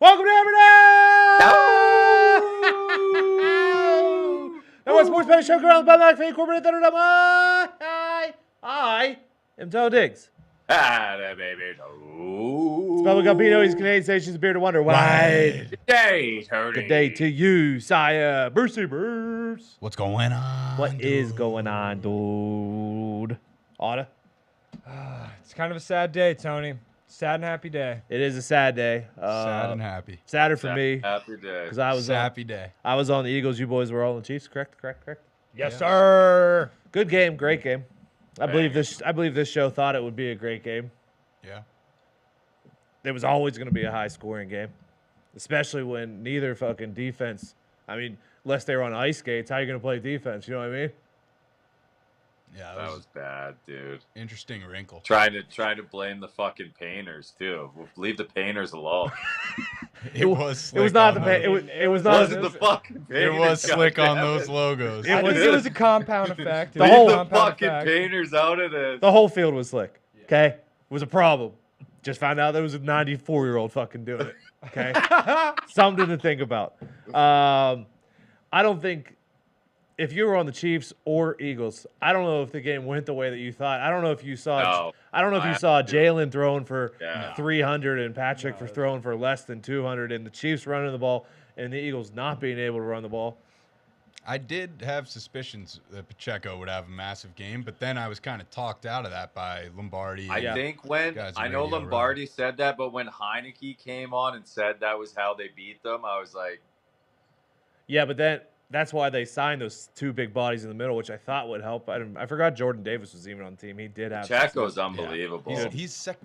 Welcome to Hammer Dahn! That was Sports Betting Show around the Bud Light Corporate Thunder. I am Toe Diggs. Baby. It's Bubba Gumpino. He's Canadian Station's Beer to Wonder. Wide. Good day, Tony. Good day to you, Sire. Brucey Bruce. What's going on? What is going on, dude? Otta? It's kind of a sad day, Tony. Sad and happy day. It is a sad day. Sad and happy. Sadder for me. Happy day. Because I was Happy day. I was on the Eagles. You boys were all on the Chiefs. Correct. Yes, sir. Good game. Great game. I believe this show thought it would be a great game. Yeah. It was always going to be a high-scoring game, especially when neither fucking defense. I mean, unless they were on ice skates, how are you going to play defense? You know what I mean? Yeah, That was bad, dude. interesting wrinkle. Trying to blame the fucking painters too. Leave the painters alone. It was. It was not the it was not Wasn't the fucking It painters. was slick on goddammit. those logos. I think it was a compound effect. The Leave whole- the compound fucking effect. painters out of this. the whole field was slick. Okay, it was a problem. Just found out there was a 94-year-old fucking doing it. Okay, something to think about. I don't think if you were on the Chiefs or Eagles, I don't know if the game went the way that you thought. I don't know if you saw. No. I don't know if you I saw have to. Jalen throwing for Yeah. 300 and Patrick for throwing for less than 200, and the Chiefs running the ball and the Eagles not being able to run the ball. I did have suspicions that Pacheco would have a massive game, but then I was kind of talked out of that by Lombardi. I Yeah. think when Guys I are know radio Lombardi said that, but when Heineke came on and said that was how they beat them, I was like, Yeah, but that's why they signed those two big bodies in the middle, which I thought would help. I forgot Jordan Davis was even on the team. He did have Pacheco's some- unbelievable. He's a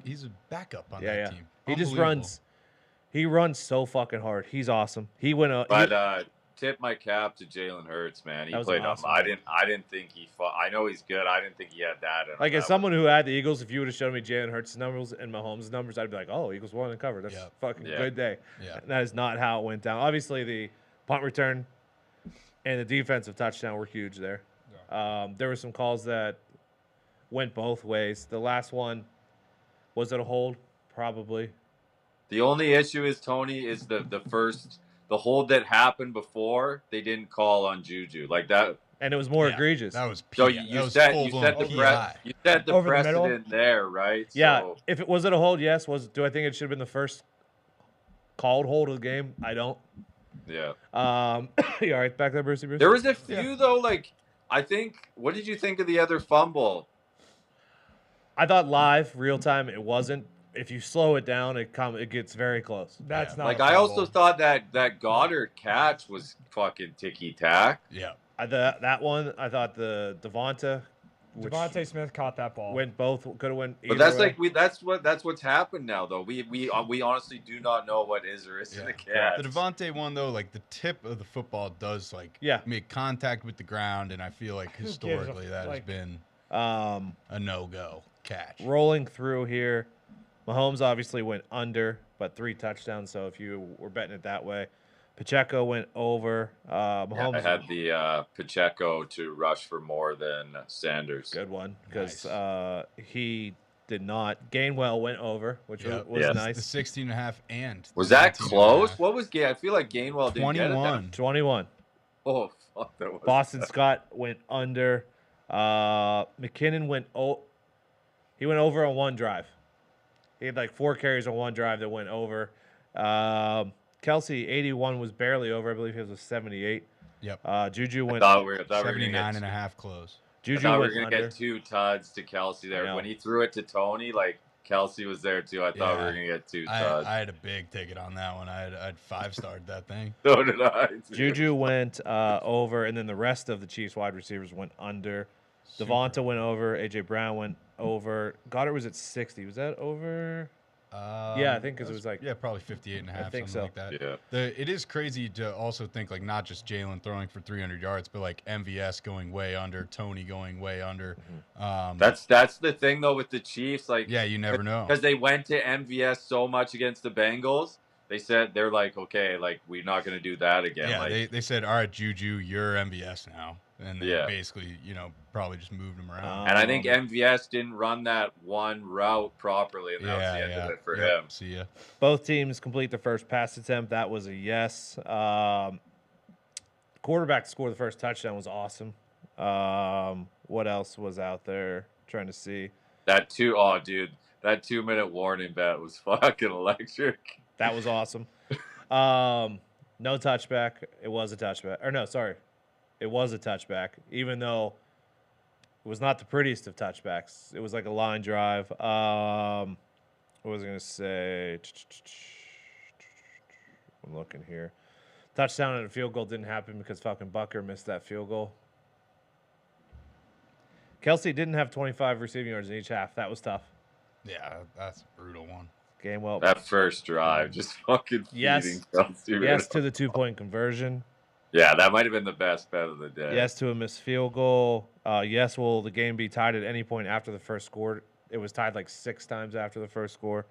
backup on that yeah. team. He just Unbelievable. runs so fucking hard. He's awesome. He went But tip my cap to Jalen Hurts, man. He That was played. awesome. I didn't think he fought. I know he's good. I didn't think he had that. In him. like as That someone who had the Eagles, if you would have shown me Jalen Hurts' numbers and Mahomes' numbers, I'd be like, oh, Eagles won and covered. That's Yeah. a fucking Yeah. good day. Yeah. And that is not how it went down. Obviously, the punt return and the defensive touchdown were huge there. There were some calls that went both ways. The last one, was it a hold? Probably. The only issue is Tony is the hold that happened before they didn't call on Juju like that. And it was more Yeah, egregious. That was So PI. you That was set full-blown the PI. you set the Over the middle? precedent there, right? Yeah, So, if it was it a hold, yes. Do I think it should have been the first called hold of the game? I don't. yeah. You all right back there, Brucey? Bruce? There was a few though. Like I think. What did you think of the other fumble? I thought live, real time, it wasn't. If you slow it down, it gets very close. That's Yeah. not. Like a I fumble. also thought that Goddard catch was fucking ticky tack. Yeah. That one, I thought the Devonta, which Devontae Smith caught that ball. went both, could have went. But either that's way. like that's what's happened now though. We honestly do not know what is or isn't Yeah. a catch. The Devontae one though, like the tip of the football does Yeah. make contact with the ground, and I feel like gives a historically that has like- been Um, a no-go catch. rolling through here, Mahomes obviously went under, but 3 touchdowns. So if you were betting it that way, Pacheco went over. Mahomes, I had the Pacheco to rush for more than Sanders. good one because Nice. he did not. Gainwell went over, which Yep. was Yes. The nice. 16.5 and Was that 17.5. close? What was I feel like Gainwell didn't get it. 21. 21. Oh fuck, that was Boston Scott went under. McKinnon went he went over on one drive. He had like 4 carries on one drive that went over. Kelsey 81 was barely over. I believe he was a 78. Yep. Juju I went. thought we were gonna 79 get. and a half close. I Juju thought we were went gonna under. get 2 tuds to Kelsey I there. know. When he threw it to Tony, like Kelsey was there too. I thought we were Yeah. gonna get 2 I tuds. had a big ticket on that one. I'd 5-starred that thing. So did I. dude. Juju went over, and then the rest of the Chiefs wide receivers went under. Devonta went over. AJ Brown went over. Goddard was at 60. Was that over? Yeah, I think 'cause it was like- probably 58 and a half, think something so. like that. Yeah. It is crazy to also think like not just Jalen throwing for 300 yards, but like MVS going way under, Tony going way under. That's the thing though with the Chiefs. Like Yeah, you never know. because they went to MVS so much against the Bengals. They said they're like, okay, like we're not gonna do that again. Yeah, like, they said, all right, Juju, you're MVS now. and they Yeah. basically, probably just moved him around. And I think MVS didn't run that one route properly, and that was the end of it for him. See ya. Both teams complete the first pass attempt. That was a yes. Quarterback to score the first touchdown was awesome. What else was out there? Trying to see. That 2-minute warning bet was fucking electric. That was awesome. No touchback. It was a touchback. Or no, sorry. It was a touchback, even though it was not the prettiest of touchbacks. It was like a line drive. What was I going to say? I'm looking here. Touchdown and a field goal didn't happen because fucking Bucker missed that field goal. Kelsey didn't have 25 receiving yards in each half. That was tough. Yeah, that's a brutal one. Game well. That first drive, just fucking feeding Kelsey. Yes to the 2-point conversion. Yeah, that might have been the best bet of the day. Yes to a missed field goal. Yes, will the game be tied at any point after the first score? It was tied like 6 times after the first score.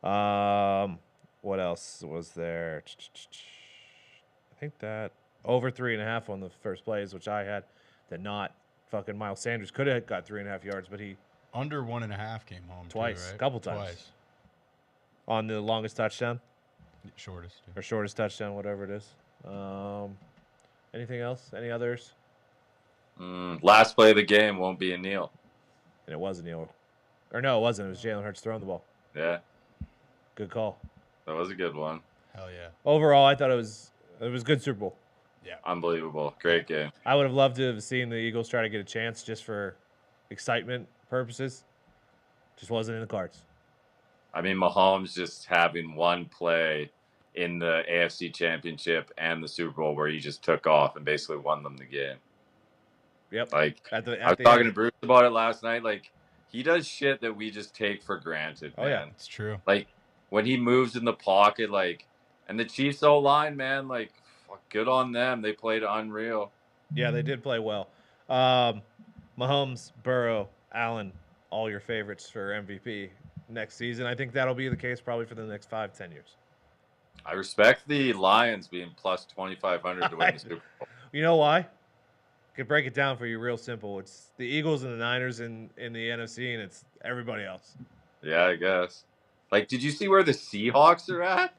What else was there? I think that over 3.5 on the first plays, which I had. That not fucking Miles Sanders could have got 3.5 yards, but he under 1.5 came home twice, too, right? couple times. Twice. On the longest touchdown. Shortest. Yeah. Or shortest touchdown, whatever it is. Anything else? Any others? Last play of the game won't be a kneel. And it was a kneel. Or no, it wasn't. It was Jalen Hurts throwing the ball. Yeah. Good call. That was a good one. Hell yeah. Overall, I thought it was a good Super Bowl. Yeah. Unbelievable. Great game. I would have loved to have seen the Eagles try to get a chance just for excitement purposes. Just wasn't in the cards. I mean, Mahomes just having one play in the AFC Championship and the Super Bowl where he just took off and basically won them the game. Yep. Like, I was talking to Bruce about it last night. Like, he does shit that we just take for granted, man. Oh, yeah. It's true. Like, when he moves in the pocket, like, and the Chiefs O-line, man, like, good on them. They played unreal. Yeah, they did play well. Mahomes, Burrow, Allen, all your favorites for MVP next season. I think that'll be the case probably for the next 5-10 years. I respect the Lions being plus 2,500 to win the Super Bowl. You know why? I could break it down for you real simple. It's the Eagles and the Niners in the NFC, and it's everybody else. Yeah, I guess. Like, did you see where the Seahawks are at?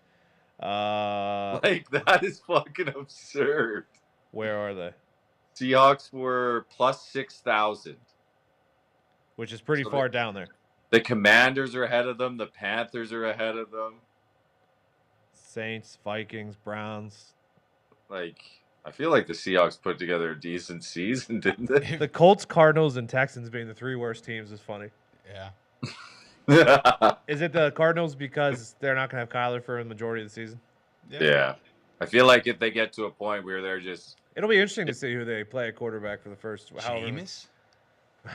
Like, that is fucking absurd. Where are they? Seahawks were plus 6,000. Which is pretty far down there. The Commanders are ahead of them. The Panthers are ahead of them. Saints, Vikings, Browns. Like, I feel like the Seahawks put together a decent season, didn't they? The Colts, Cardinals, and Texans being the 3 worst teams is funny. Yeah. Is it the Cardinals because they're not going to have Kyler for the majority of the season? Yeah. I feel like if they get to a point where they're just... It'll be interesting to see who they play at quarterback for the first... Jameis?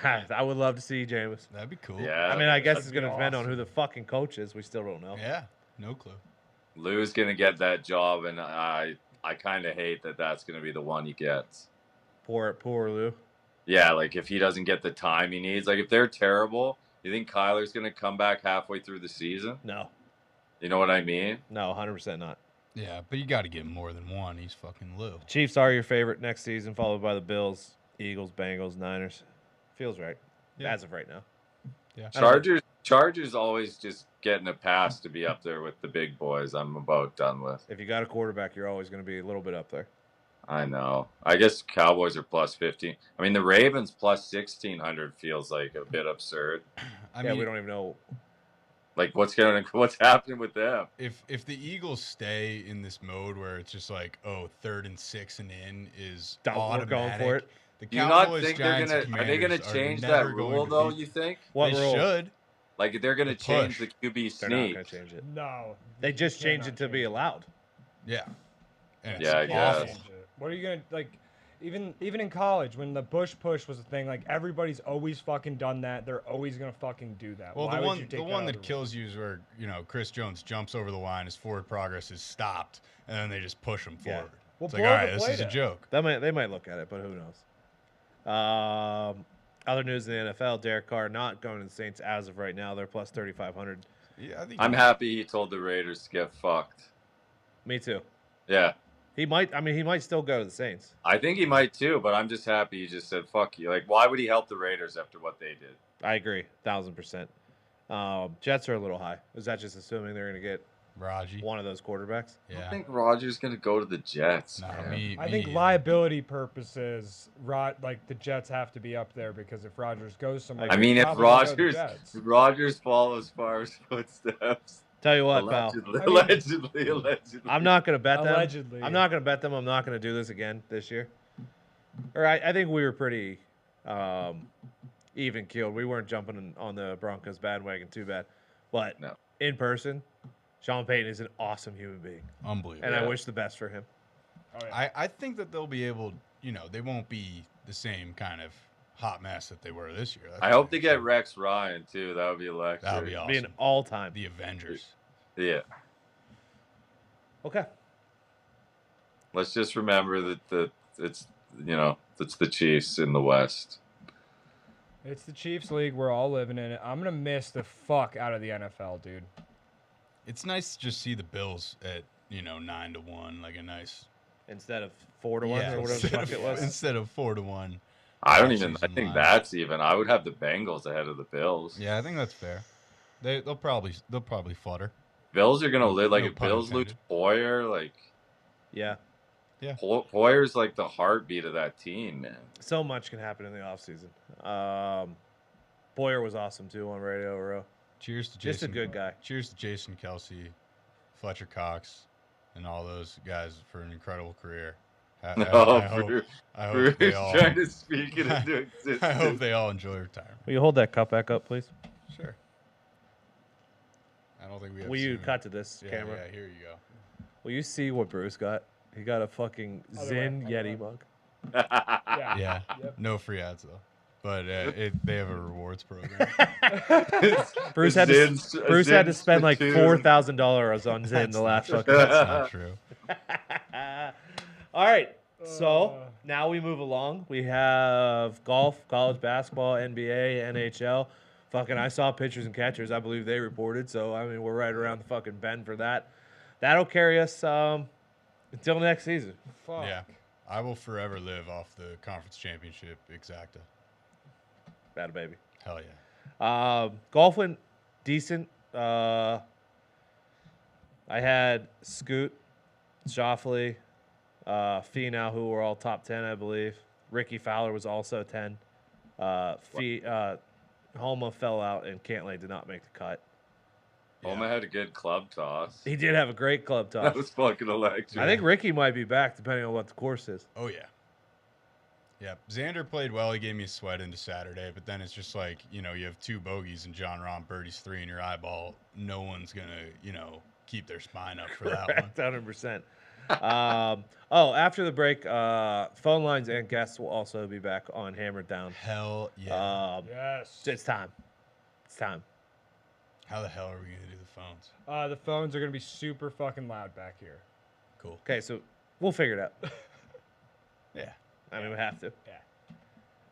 I would love to see Jameis. That'd be cool. Yeah. I mean, I guess it's going to depend on who the fucking coach is. We still don't know. Yeah. No clue. Lou's going to get that job, and I kind of hate that that's going to be the one he gets. Poor Lou. Yeah, like if he doesn't get the time he needs. Like if they're terrible, you think Kyler's going to come back halfway through the season? No. You know what I mean? No, 100% not. Yeah, but you got to give him more than one. He's fucking Lou. Chiefs are your favorite next season, followed by the Bills, Eagles, Bengals, Niners. Feels right. Yeah. As of right now. Yeah. Chargers always just getting a pass to be up there with the big boys. I'm about done with. If you got a quarterback, you're always going to be a little bit up there. I know. I guess Cowboys are plus 15. I mean, the Ravens plus 1,600 feels like a bit absurd. I mean, we don't even know. Like, what's happening with them? If the Eagles stay in this mode where it's just like, 3rd and 6 and in is We're automatic, going for it. the Do you not Cowboys, think they're Giants, gonna? and Are they gonna Commanders change are that never going rule to though? beat- You think? What they rule? should. Like they're gonna The change push. the QB They're not sneak? going to change it. No. They just you changed cannot it to change be allowed. Yeah. And Yeah, I it's guess. awful. Change it. What are you gonna like? Even in college, when the Bush push was a thing, like everybody's always fucking done that. They're always gonna fucking do that. Well, Why the would one you take the that one out that of the kills you is where Chris Jones jumps over the line, his forward progress is stopped, and then they just push him Yeah. forward. Well, It's like, blow all the right, this play is a down. joke. They might look at it, but who knows? Other news in the NFL: Derek Carr not going to the Saints as of right now. They're plus 3,500. Yeah, I think I'm happy he told the Raiders to get fucked. Me too. Yeah, He might. I mean, he might still go to the Saints. I think he might too, but I'm just happy he just said fuck you. Like, why would he help the Raiders after what they did? I agree, 1,000%. Jets are a little high. Is that just assuming they're going to get Raji. one of those quarterbacks? I Yeah. think Rodgers gonna go to the Jets. No, man. I think liability purposes, like the Jets have to be up there because if Rodgers goes somewhere, I mean, he's if probably gonna go to the Rodgers Jets. follows Favre's footsteps, Tell you what, pal. allegedly. I'm not going to bet them. Allegedly. I'm not going to bet them. I'm not going to do this again this year. Or I think we were pretty even keeled. We weren't jumping on the Broncos bandwagon too bad. But No. in person, Sean Payton is an awesome human being. Unbelievable. And I Yeah. wish the best for him. Oh, yeah. I think that they'll be able, they won't be the same kind of hot mess that they were this year. That's I hope for they sure. get Rex Ryan too. That would be electric. That would be awesome. Be an all-time. The Avengers. Yeah. Okay. Let's just remember that it's the Chiefs in the West. It's the Chiefs league. We're all living in it. I'm gonna miss the fuck out of the NFL, dude. It's nice to just see the Bills at 9-1, like a nice. Instead of 4-1 or whatever the fuck it was. Instead of 4-1. I don't Offseason even. I think line. that's even. I would have the Bengals ahead of the Bills. Yeah, I think that's fair. They'll probably flutter. Bills are gonna live like No if pun Bills lose intended. Poyer, like Yeah. Poyer's like the heartbeat of that team, man. So much can happen in the offseason. Boyer was awesome, too, on Radio Row. Cheers to Jason. Just a good guy. Cheers to Jason Kelsey, Fletcher Cox, and all those guys for an incredible career. I hope they all. trying to speak it into existence. I hope they all enjoy retirement. Will you hold that cup back up, please? Sure. I don't think we have. Will you seen- cut to this Yeah, camera? Yeah, here you go. Will you see what Bruce got? He got a fucking Other way, Zin other Yeti way. mug. Yeah. Yeah. Yep. No free ads though, but they have a rewards program. Bruce had to Zin's spend like platoon. $4,000 on Zin the last fucking. That's not true. All right, so Uh. now we move along. We have golf, college basketball, NBA, NHL. Fucking, I saw pitchers and catchers. I believe they reported. So I mean, we're right around the fucking bend for that. That'll carry us until next season. Fuck. Yeah, I will forever live off the conference championship exacta. Bad baby. Hell yeah. Golf went decent. I had Scoot, Shoffley, Finau, who were all top 10, I believe. Ricky Fowler was also 10. Homa fell out, and Cantlay did not make the cut. Homa had a good club toss. He did have a great club That toss. was fucking electric. I think Ricky might be back, depending on what the course is. Oh yeah. Yeah, Xander played well. He gave me a sweat into Saturday, but then it's just like, you have 2 bogeys and John Rahm birdies 3 in your eyeball. No one's gonna, keep their spine up for that one. Correct, 100%. After the break, phone lines and guests will also be back on Hammer Dahn. Hell yeah. Yes. It's time. It's time. How the hell are we gonna do the phones? The phones are gonna be super fucking loud back here. Cool. Okay, so we'll figure it out. Yeah. I mean, we have to. Yeah.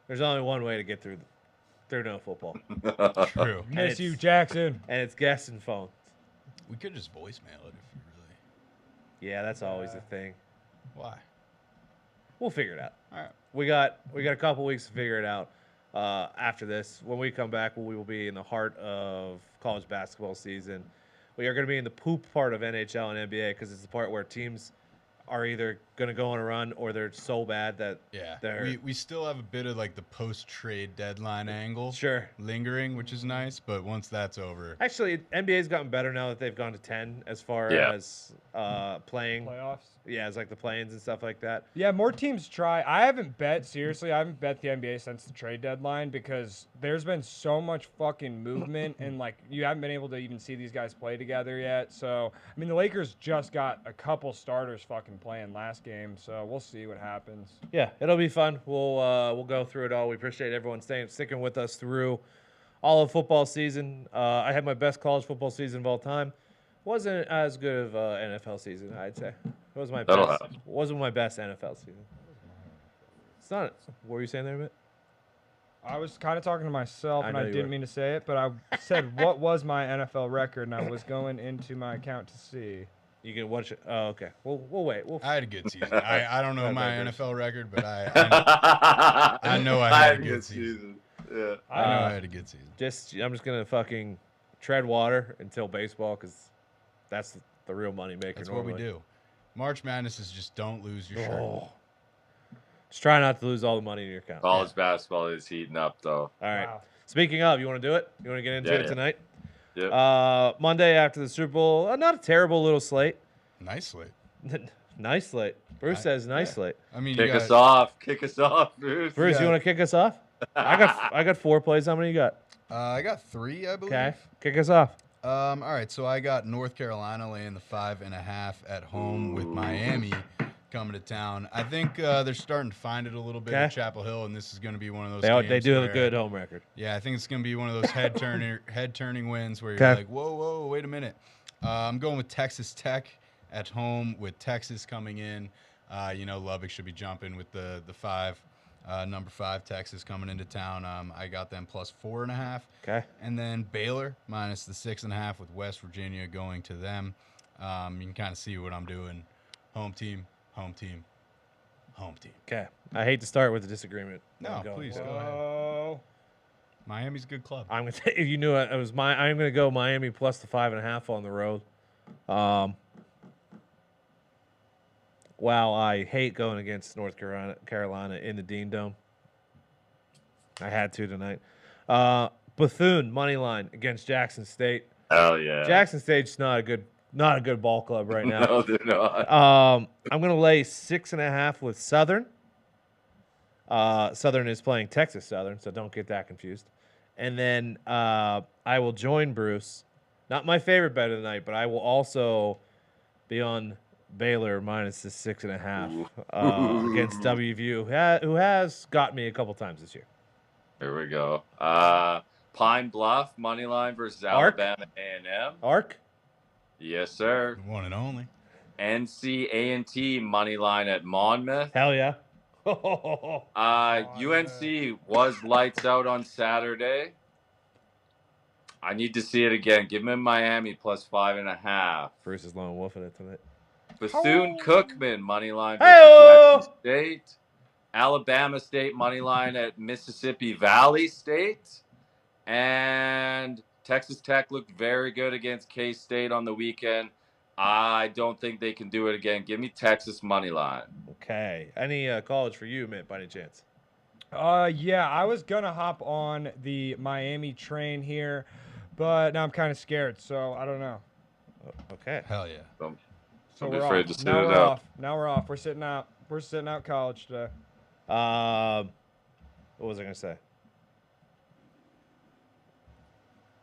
There's only one way to get through no football, True. Miss it's- you, Jackson. and it's guests and phones. We could just voicemail it if you really. Yeah, that's always a thing. Why? We'll figure it out. All right. We got a couple weeks to figure it out. After this, when we come back, we will be in the heart of college basketball season. We are going to be in the poop part of NHL and NBA because it's the part where teams are either going to go on a run or they're so bad that Yeah. they're We still have a bit of like the post-trade deadline angle sure. lingering, which is nice, but once that's over. Actually, NBA's gotten better now that they've gone to 10 as far Yeah. as playing. Playoffs. Yeah, it's like the play-ins and stuff like that. Yeah, more teams try. I haven't bet the NBA since the trade deadline because there's been so much fucking movement and like you haven't been able to even see these guys play together yet. So I mean, the Lakers just got a couple starters fucking playing last game, so we'll see what happens. Yeah, it'll be fun. We'll go through it all. We appreciate everyone sticking with us through all of football season. I had my best college football season of all time. Wasn't as good of NFL season, I'd say. It was my That'll best. happen. Wasn't my best NFL season. It's not. What were you saying there, Mitt? I was kind of talking to myself, I and know I you didn't were. mean to say it, but I said what was my NFL record, and I was going into my account to see. You can watch it. Oh, okay. We'll wait. I had a good season. I don't know my NFL record, but I know I had a good season. Yeah. I know I had a good season. I'm just gonna fucking tread water until baseball because that's the real money maker. That's normally. what we do. March Madness is just don't lose your shirt. Oh. Just try not to lose all the money in your account. College basketball is heating up, though. All right. Wow. Speaking of, you want to do it? You want to get into it tonight? Yep. Monday after the Super Bowl, not a terrible little slate. Nice slate. Nice slate. Bruce says nice slate. I mean, Kick us off. Kick us off, Bruce. Bruce, you want to kick us off? I got 4 plays. How many you got? I got 3, I believe. Okay. Kick us off. All right, so I got North Carolina laying the 5.5 at home with Miami coming to town. I think they're starting to find it a little bit at Chapel Hill, and this is going to be one of those games They do have where, a good home record. Yeah, I think it's going to be one of those head-turning wins where you're like, whoa, wait a minute. I'm going with Texas Tech at home with Texas coming in. Lubbock should be jumping with the 5. Number 5, Texas coming into town. I got them plus 4.5. Okay. And then Baylor minus the 6.5 with West Virginia going to them. You can kind of see what I'm doing. Home team. Okay. I hate to start with a disagreement. No, please go ahead. Oh. Miami's a good club. I'm gonna if you knew it was I'm gonna go Miami plus the 5.5 on the road. Wow, I hate going against North Carolina in the Dean Dome. I had to tonight. Bethune money line against Jackson State. Hell yeah. Jackson State's not a good ball club right now. No, they're not. I'm gonna lay 6.5 with Southern. Southern is playing Texas Southern, so don't get that confused. And then I will join Bruce. Not my favorite bet of the night, but I will also be on Baylor minus the 6.5 against WVU, who has got me a couple times this year. Here we go. Pine Bluff money line versus Arc? Alabama A&M. Arc? Yes, sir. One and only. NC money line at Monmouth. Hell yeah. UNC was lights out on Saturday. I need to see it again. Give me Miami plus 5.5. Bruce is lone wolfing it tonight. Bethune-Cookman money line Hey-o! versus Jackson State. Alabama State money line at Mississippi Valley State. And Texas Tech looked very good against K-State on the weekend. I don't think they can do it again. Give me Texas money line. Okay. Any college for you, Mitt, by any chance? Yeah, I was gonna hop on the Miami train here, but now I'm kind of scared, so I don't know. Okay. Hell yeah. So I'm we're afraid off. to sit Now it we're out. off. Now we're off. We're sitting out. We're sitting out college today. What was I gonna say?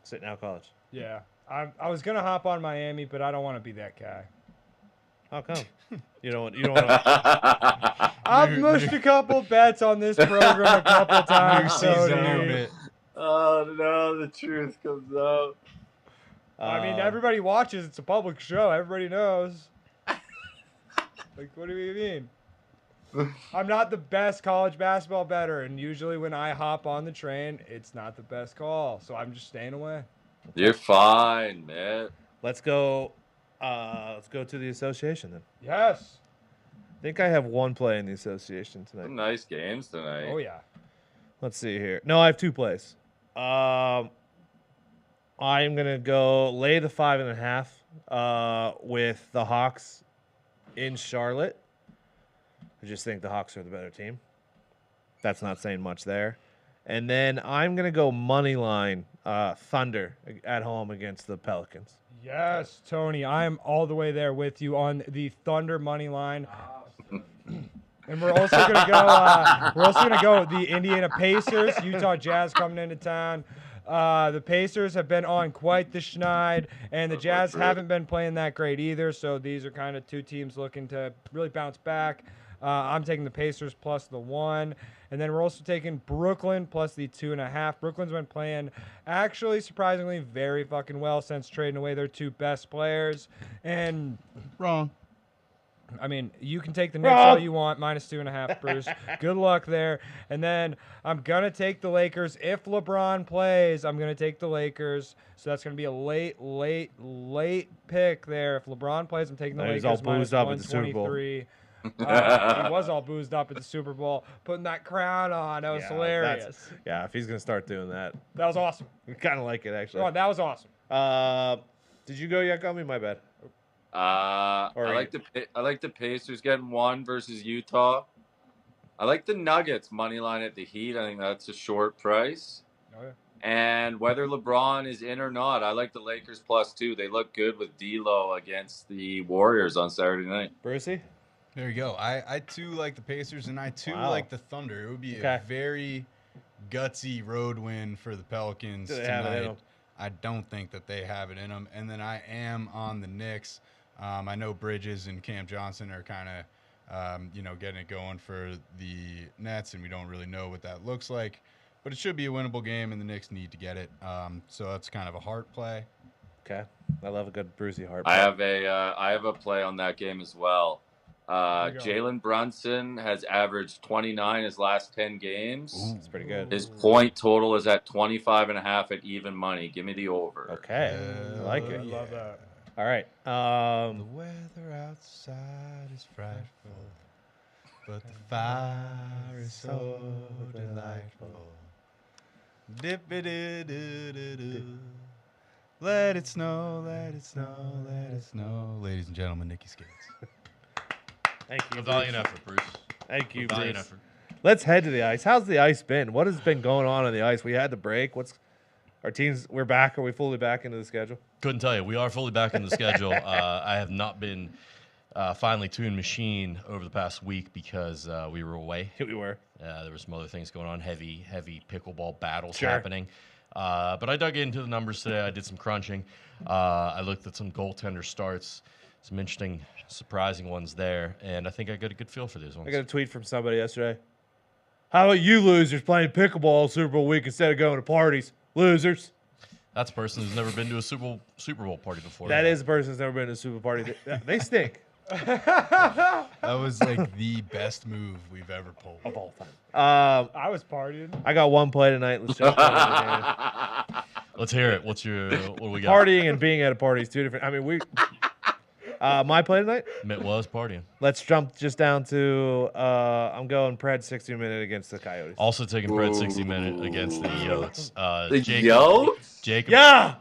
Sitting out college. Yeah, I was gonna hop on Miami, but I don't want to be that guy. How come? You don't want to. I've mushed a couple bets on this program a couple New times. season, Tony. new bit. Oh, no, the truth comes out. I mean, everybody watches. It's a public show. Everybody knows. Like, what do you mean? I'm not the best college basketball bettor, and usually when I hop on the train, it's not the best call. So I'm just staying away. You're fine, man. Let's go to the association then. Yes. I think I have one play in the association tonight. Some nice games tonight. Oh yeah. Let's see here. No, I have 2 plays. I'm gonna go lay the 5.5 with the Hawks in Charlotte. I just think the Hawks are the better team. That's not saying much there. And then I'm gonna go money line Thunder at home against the Pelicans. Yes, Tony. I am all the way there with you on the Thunder money line. And we're also gonna go. We're also gonna go the Indiana Pacers, Utah Jazz coming into town. The Pacers have been on quite the schneid, and the Jazz haven't been playing that great either. So these are kind of 2 teams looking to really bounce back. I'm taking the Pacers plus the 1, and then we're also taking Brooklyn plus the 2.5. Brooklyn's been playing actually surprisingly very fucking well since trading away their 2 best players, and Wrong. I mean, you can take the Knicks all you want, -2.5, Bruce. Good luck there. And then I'm going to take the Lakers. If LeBron plays, I'm going to take the Lakers. So that's going to be a late pick there. If LeBron plays, I'm taking the Lakers. He's all boozed up at the Super Bowl. -123. He was all boozed up at the Super Bowl, putting that crown on. That was hilarious. Yeah, if he's going to start doing that. That was awesome. I kind of like it, actually. Oh, that was awesome. Did you go yet, Gummy? My bad. I like the Pacers getting 1 versus Utah. I like the Nuggets money line at the Heat. I think that's a short price. Oh, yeah. And whether LeBron is in or not, I like the Lakers +2. They look good with D'Lo against the Warriors on Saturday night. Brucey? There you go. I too like the Pacers, and I too like the Thunder. It would be a very gutsy road win for the Pelicans tonight. I don't think that they have it in them. And then I am on the Knicks. I know Bridges and Cam Johnson are kind of, getting it going for the Nets, and we don't really know what that looks like. But it should be a winnable game, and the Knicks need to get it. So that's kind of a heart play. Okay, I love a good Brucey heart play. I have a play on that game as well. Jalen Brunson has averaged 29 his last 10 games. Ooh, that's pretty good. His point total is at 25.5 at even money. Give me the over. Okay, I like it. I love that. All right. The weather outside is frightful, but the fire is so delightful. Dip-a-doo-doo-doo-doo. Let it snow, let it snow, let it snow. Ladies and gentlemen, Nikki Skates. Thank you. A valiant effort, Bruce. Thank you, Valiant Bruce. effort. Let's head to the ice. How's the ice been? What has been going on the ice? We had the break. Our teams? We're back. Are we fully back into the schedule? Couldn't tell you. We are fully back in the schedule. I have not been finely tuned machine over the past week because we were away. We were. There were some other things going on, heavy pickleball battles happening. But I dug into the numbers today. I did some crunching. I looked at some goaltender starts, some interesting, surprising ones there, and I think I got a good feel for these ones. I got a tweet from somebody yesterday. How about you losers playing pickleball Super Bowl week instead of going to parties? Losers. That's a person who's never been to a Super Bowl party before. That is a person who's never been to a Super Bowl party. They stink. That was like the best move we've ever pulled. Of all time. I was partying. I got one play tonight. Let's jump into the game. Let's hear it. What do we got? Partying and being at a party is two different. I mean, my play tonight? Mitt was partying. Let's jump just down to I'm going Pred 60-minute against the Coyotes. Also taking Pred 60-minute against the Yotes. Yotes? Jacob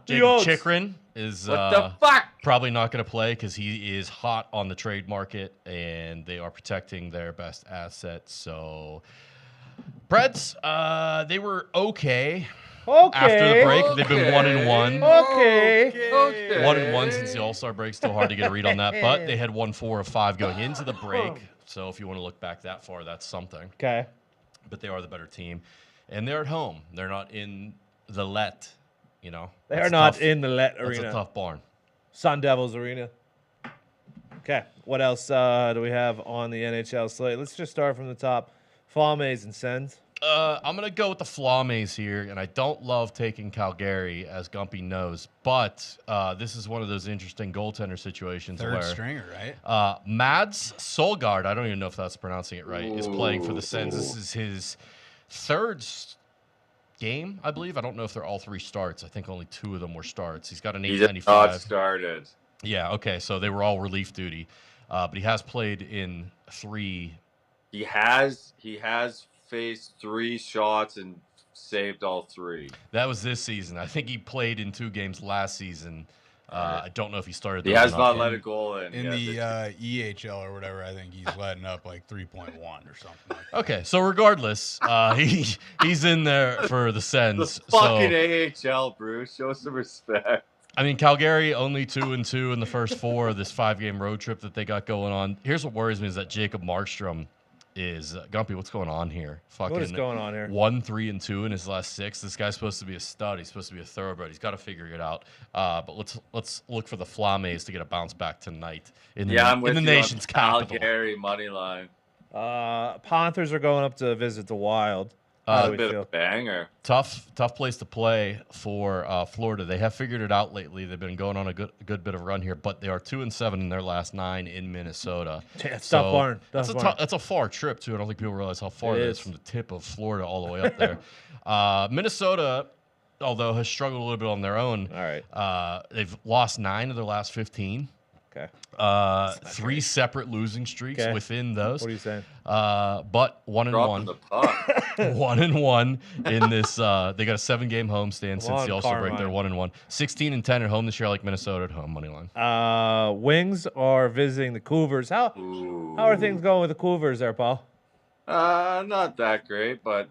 Yotes. Chikrin is What the fuck? probably not going to play because he is hot on the trade market, and they are protecting their best assets. So, Preds, they were okay. After the break, they've been 1-1. Okay. 1-1 since the All-Star break. Still hard to get a read on that, but they had won 4 of 5 going into the break. So if you want to look back that far, that's something. Okay. But they are the better team, and they're at home. They're not in the Let. They That's are not tough. in the Let That's Arena. a tough barn. Sun Devils Arena. Okay. What else do we have on the NHL slate? Let's just start from the top. Flames and Sens. I'm going to go with the Flames here, and I don't love taking Calgary, as Gumpy knows, but this is one of those interesting goaltender situations Third stringer, right? Mads Solgaard, I don't even know if that's pronouncing it right, is playing for the Sens. This is his third game, I believe. I don't know if they're all 3 starts. I think only 2 of them were starts. He's got an 895. He's not started. Yeah, okay, so they were all relief duty, but he has played in 3. He has faced 3 shots and saved all 3. That was this season. I think he played in 2 games last season. I don't know if he started. He has not let a goal in. In the EHL or whatever, I think he's letting up like 3.1 or something like that. Okay, so regardless, he's in there for the Sens. The fucking AHL, Bruce. Show some respect. I mean, Calgary only 2-2 in the first 4 of this 5-game road trip that they got going on. Here's what worries me is that Jacob Markstrom is Gumpy. What's going on here? What is going on here? 1-3-2 in his last 6. This guy's supposed to be a stud. He's supposed to be a thoroughbred. He's got to figure it out. But let's look for the Flames to get a bounce back tonight in the nation's capital. Calgary money line. Panthers are going up to visit the Wild. How A do we bit feel? of a banger. Tough place to play for Florida. They have figured it out lately. They've been going on a good bit of a run here, but they are 2-7 in their last 9 in Minnesota. Yeah, it's tough barn. That's a far trip too. I don't think people realize how far It it is. is from the tip of Florida all the way up there. Minnesota, although has struggled a little bit on their own. All right. They've lost 9 of their last 15. Okay. 3 separate losing streaks Okay. within those. What are you saying? But 1-1. Dropping the puck. 1-1 in this. They got a 7-game homestand since on, the All-Star break. They're Carmine. 1-1. 16-10 at home this year, like Minnesota at home money line. Wings are visiting the Cougars. How are things going with the Cougars there, Paul? Not that great, but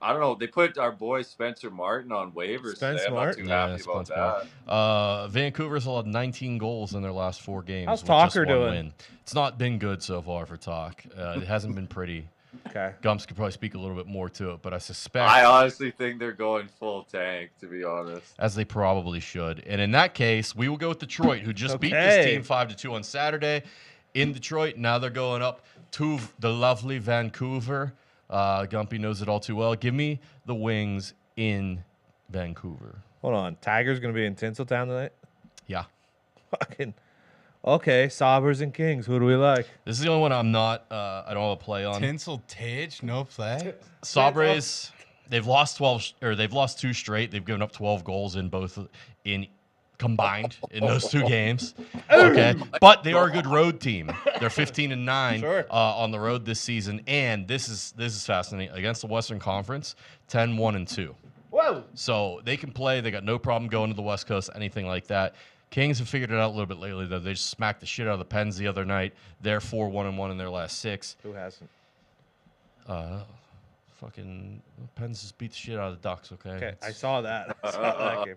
I don't know. They put our boy Spencer Martin on waivers Spence today. I'm not Martin? too happy about that. Vancouver's allowed 19 goals in their last 4 games. How's with just Talker one doing? Win. It's not been good so far for Talk. It hasn't been pretty. Okay. Gumps could probably speak a little bit more to it, but I suspect, I honestly think they're going full tank, to be honest. as they probably should. And in that case, we will go with Detroit, who just beat this Okay. team 5-2 on Saturday in Detroit. Now they're going up to the lovely Vancouver. Gumpy knows it all too well. Give me the Wings in Vancouver. Hold on. Tiger's going to be in Tinseltown tonight? Yeah. Fucking. Okay. Sabres and Kings. Who do we like? This is the only one I'm not. I don't have a play on. Tinsel Tage, no play. Sabres, they've lost 12, or they've lost 2 straight. They've given up 12 goals in both combined in those 2 games. Okay, but they are a good road team. They're 15-9 Sure. on the road this season, and this is fascinating against the Western Conference, 10-1-2. Whoa. So they can play. They got no problem going to the West Coast, anything like that. Kings have figured it out a little bit lately, though. They just smacked the shit out of the Pens the other night. They're 4-1-1 in their last 6. Who hasn't? Fucking Pens just beat the shit out of the Ducks. Okay. Okay. I saw that. I saw that game.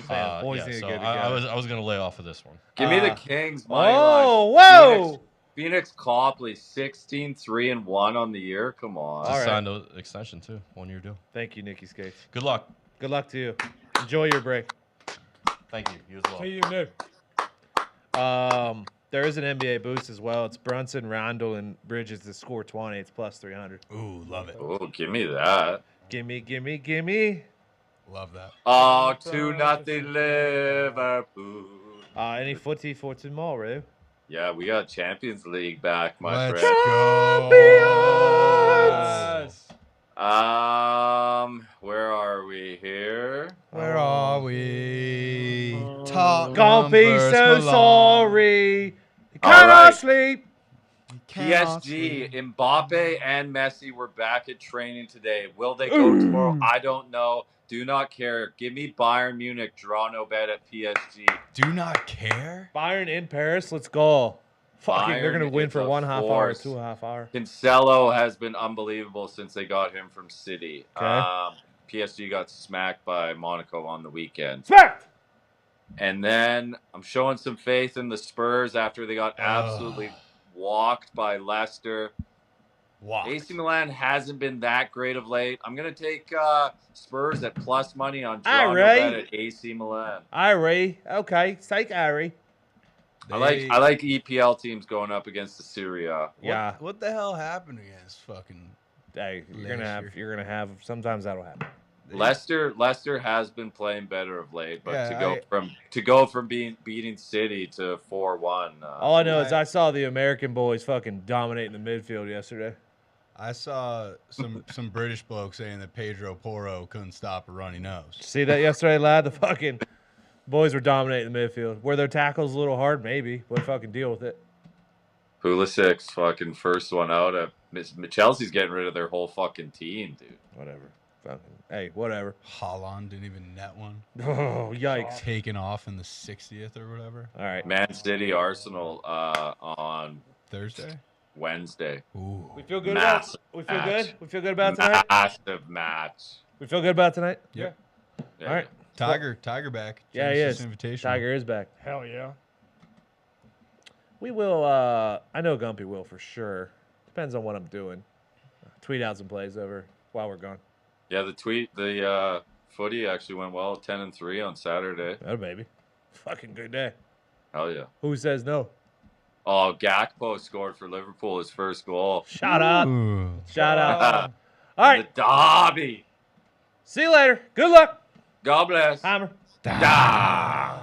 Man, boys need to so get I together. was gonna lay off of this one. Give me the Kings money Oh, line. whoa. Phoenix Copley, 16-3-1 on the year. Come on. All right. Signed an extension too, 1-year deal. Thank you, Nikki Skates. Good luck. Good luck to you. Enjoy your break. Thank you. You as well. See you, Nick. There is an NBA boost as well. It's Brunson, Randall, and Bridges to score 20. It's plus 300. Ooh, love it. Oh, give me that. Gimme, gimme, gimme. Love that. Oh, 2-0 Liverpool. Any footy for tomorrow? Yeah, we got Champions League back, my Let's friend. go. Yes. Where are we here? Where are we? Tottenham Can't be versus so Milan. sorry. All Cannot right. sleep. Cannot PSG, sleep. Mbappe and Messi were back at training today. Will they go tomorrow? I don't know. Do not care. Give me Bayern Munich. Draw no bet at PSG. Do not care. Bayern in Paris. Let's go. Fucking, they're Bayern gonna win is for a 1.5 hour, force. 2.5 hour. Cancelo has been unbelievable since they got him from City. Okay. PSG got smacked by Monaco on the weekend. Smacked. And then I'm showing some faith in the Spurs after they got absolutely walked by Leicester. Walk. AC Milan hasn't been that great of late. I'm going to take Spurs at plus money on Aye, draw no Ray. bet at AC Milan. Irie. Okay. Take Irie. I like EPL teams going up against the Syria. Yeah. What the hell happened against fucking? Hey, you're Leicester. gonna have. Sometimes that'll happen. Leicester has been playing better of late, but Yeah, to go from beating City to 4-1. All I know is Right. I saw the American boys fucking dominating the midfield yesterday. I saw some British bloke saying that Pedro Porro couldn't stop a runny nose. See that yesterday, lad? The fucking boys were dominating the midfield. Were their tackles a little hard? Maybe. But fucking deal with it. Pulisic's fucking first one out. Chelsea's getting rid of their whole fucking team, dude. Whatever. Fucking. Hey, whatever. Holland didn't even net one. Oh, yikes. Taken off in the 60th or whatever. All right. Man City, Arsenal on Thursday. Wednesday. Ooh. We feel good Massive about. We feel match. good. We feel good about tonight. Massive match. We feel good about tonight. Yep. Yeah. All right. Tiger back. Yeah, he Genesis is. Invitational. Tiger is back. Hell yeah. We will. I know Gumpy will for sure. Depends on what I'm doing. Tweet out some plays over while we're gone. Yeah, the footy actually went well. 10-3 on Saturday. Oh, baby. Fucking good day. Hell yeah. Who says no? Oh, Gakpo scored for Liverpool his first goal. Shout out. Ooh. Shout out. All right. The Derby. See you later. Good luck. God bless. Hammer. Dahn.